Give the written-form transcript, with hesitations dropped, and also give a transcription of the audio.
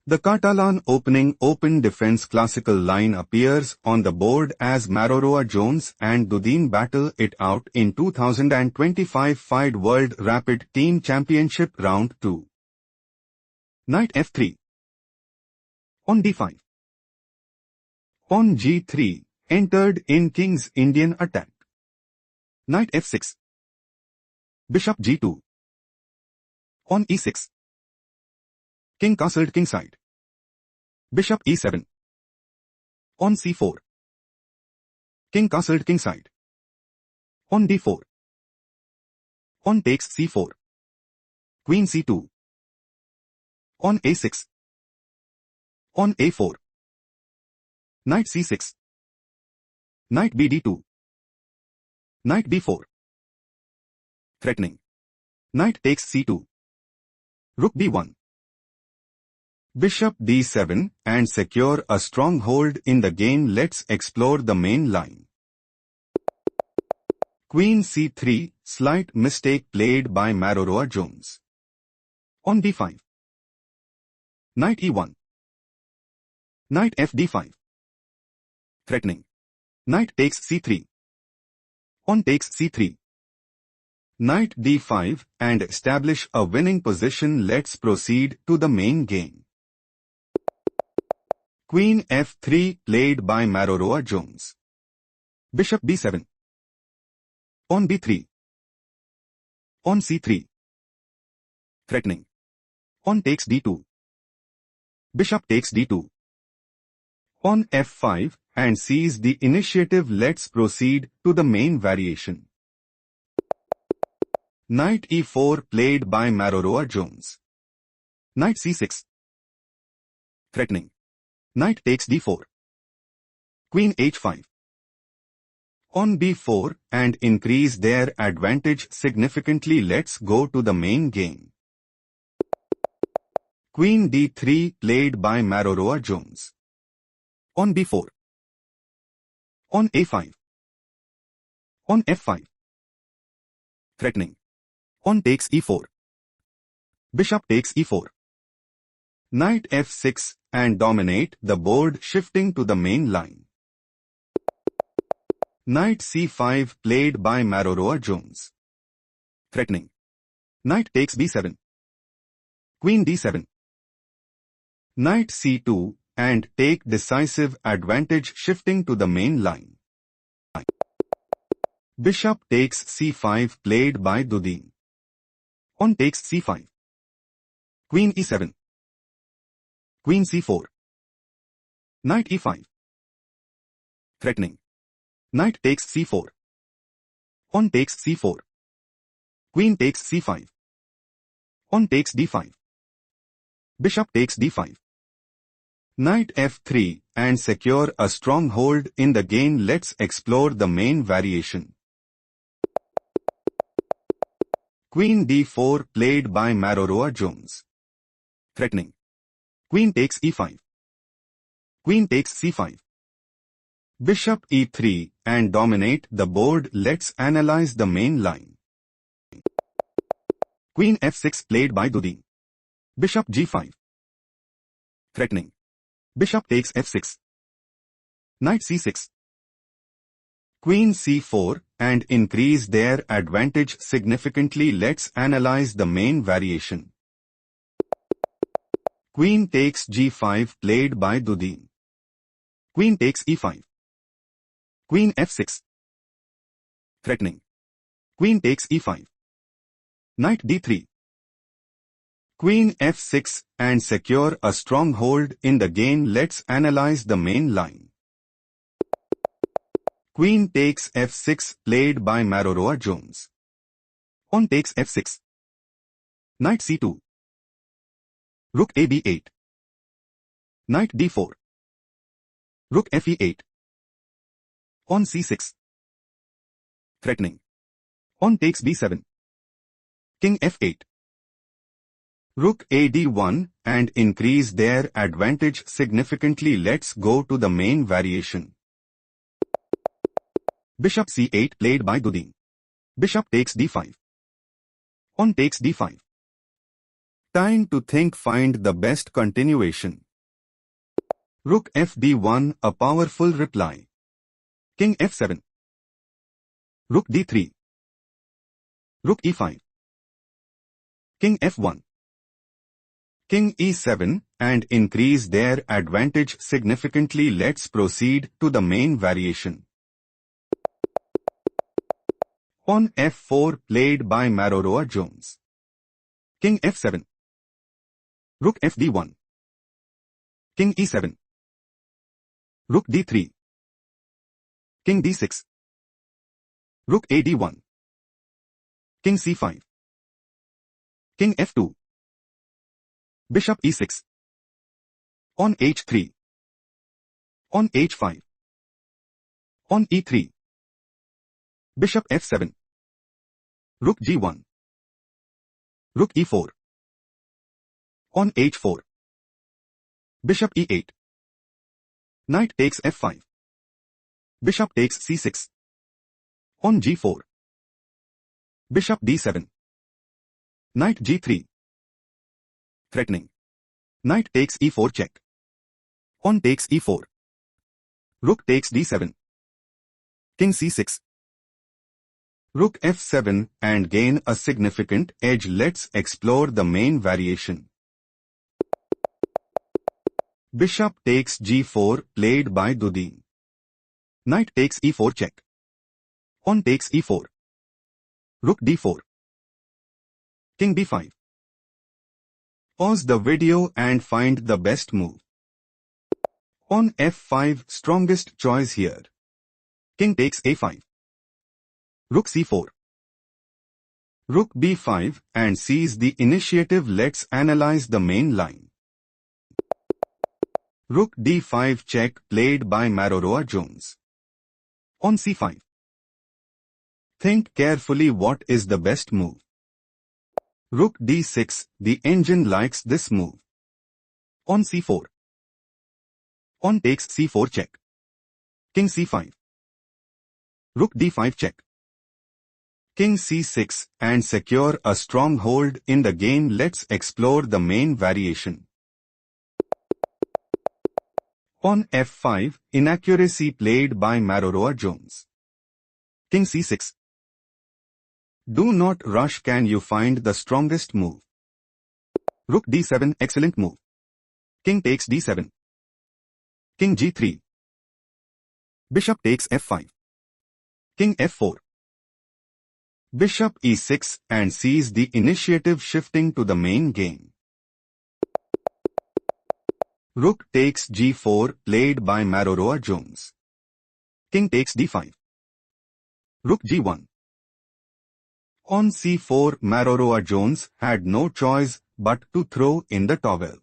The Catalan opening open defense classical line appears on the board as Maroroa Jones and Dudin battle it out in 2025 Fide World Rapid Team Championship Round 2. Knight f3. On d5. On g3, entered in King's Indian attack. Knight f6. Bishop g2. On e6. King castled kingside. Bishop e7. On c4. King castled kingside. On d4. On takes c4. Queen c2. On a6. On a4. Knight c6. Knight bd2. Knight b4. Threatening. Knight takes c2. Rook b1. Bishop d7 and secure a stronghold in the game. Let's explore the main line. Queen c3, slight mistake played by Maroroa Jones. On d5. Knight e1. Knight fd5. Threatening. Knight takes c3. On takes c3. Knight d5 and establish a winning position. Let's proceed to the main game. Queen f3 played by Maroroa Jones. Bishop b7. On b3. On c3. Threatening. On takes d2. Bishop takes d2. On f5 and seize the initiative. Let's proceed to the main variation. Knight e4 played by Maroroa Jones. Knight c6. Threatening. Knight takes d4. Queen h5. On b4 and increase their advantage significantly. Let's go to the main game. Queen d3 played by Maroroa Jones. On b4. On a5. On f5. Threatening. On takes e4. Bishop takes e4. Knight f6 and dominate the board, shifting to the main line. Knight c5 played by Maroroa Jones. Threatening. Knight takes b7. Queen d7. Knight c2 and take decisive advantage, shifting to the main line. Bishop takes c5 played by Dudin. On takes c5. Queen e7. Queen c4. Knight e5. Threatening. Knight takes c4. On takes c4. Queen takes c5. On takes d5. Bishop takes d5. Knight f3 and secure a stronghold in the game. Let's explore the main variation. Queen d4 played by Maroroa Jones. Threatening. Queen takes e5. Queen takes c5. Bishop e3 and dominate the board. Let's analyze the main line. Queen f6 played by Dudin. Bishop g5. Threatening. Bishop takes f6. Knight c6. Queen c4 and increase their advantage significantly. Let's analyze the main variation. Queen takes g5 played by Dudin. Queen takes e5. Queen f6. Threatening. Queen takes e5. Knight d3. Queen f6 and secure a stronghold in the game. Let's analyze the main line. Queen takes f6 played by Maroroa Jones. On takes f6. Knight c2. Rook a b8. Knight d4. Rook fe8. On c6. Threatening. On takes b7. King f8. Rook a d1 and increase their advantage significantly. Let's go to the main variation. Bishop c8 played by Dudin. Bishop takes d5. On takes d5. Time to think, find the best continuation. Rook fd1, a powerful reply. King f7. Rook d3. Rook e5. King f1. King e7, and increase their advantage significantly. Let's proceed to the main variation. Pawn f4 played by Maroroa Jones. King f7. Rook fd1. King e7. Rook d3. King d6. Rook ad1. King c5. King f2. Bishop e6. On h3. On h5. On e3. Bishop f7. Rook g1. Rook e4. On h4. Bishop e8. Knight takes f5. Bishop takes c6. On g4. Bishop d7. Knight g3. Threatening. Knight takes e4 check. Pawn takes e4. Rook takes d7. King c6. Rook f7 and gain a significant edge. Let's explore the main variation. Bishop takes g4 played by Dudin. Knight takes e4 check. Pawn takes e4. Rook d4. King b5. Pause the video and find the best move. Pawn f5, strongest choice here. King takes a5. Rook c4. Rook b5 and seize the initiative. Let's analyze the main line. Rook d5 check played by Maroroa Jones. On c5. Think carefully, what is the best move? Rook d6, the engine likes this move. On c4. Pawn takes c4 check. King c5. Rook d5 check. King c6 and secure a stronghold in the game. Let's explore the main variation. Pawn f5, inaccuracy played by Maroroa Jones. King c6. Do not rush. Can you find the strongest move? Rook d7, excellent move. King takes d7. King g3. Bishop takes f5. King f4. Bishop e6 and seize the initiative, shifting to the main game. Rook takes g4 played by Maroroa Jones. King takes d5. Rook g1. On c4, Maroroa Jones had no choice but to throw in the towel.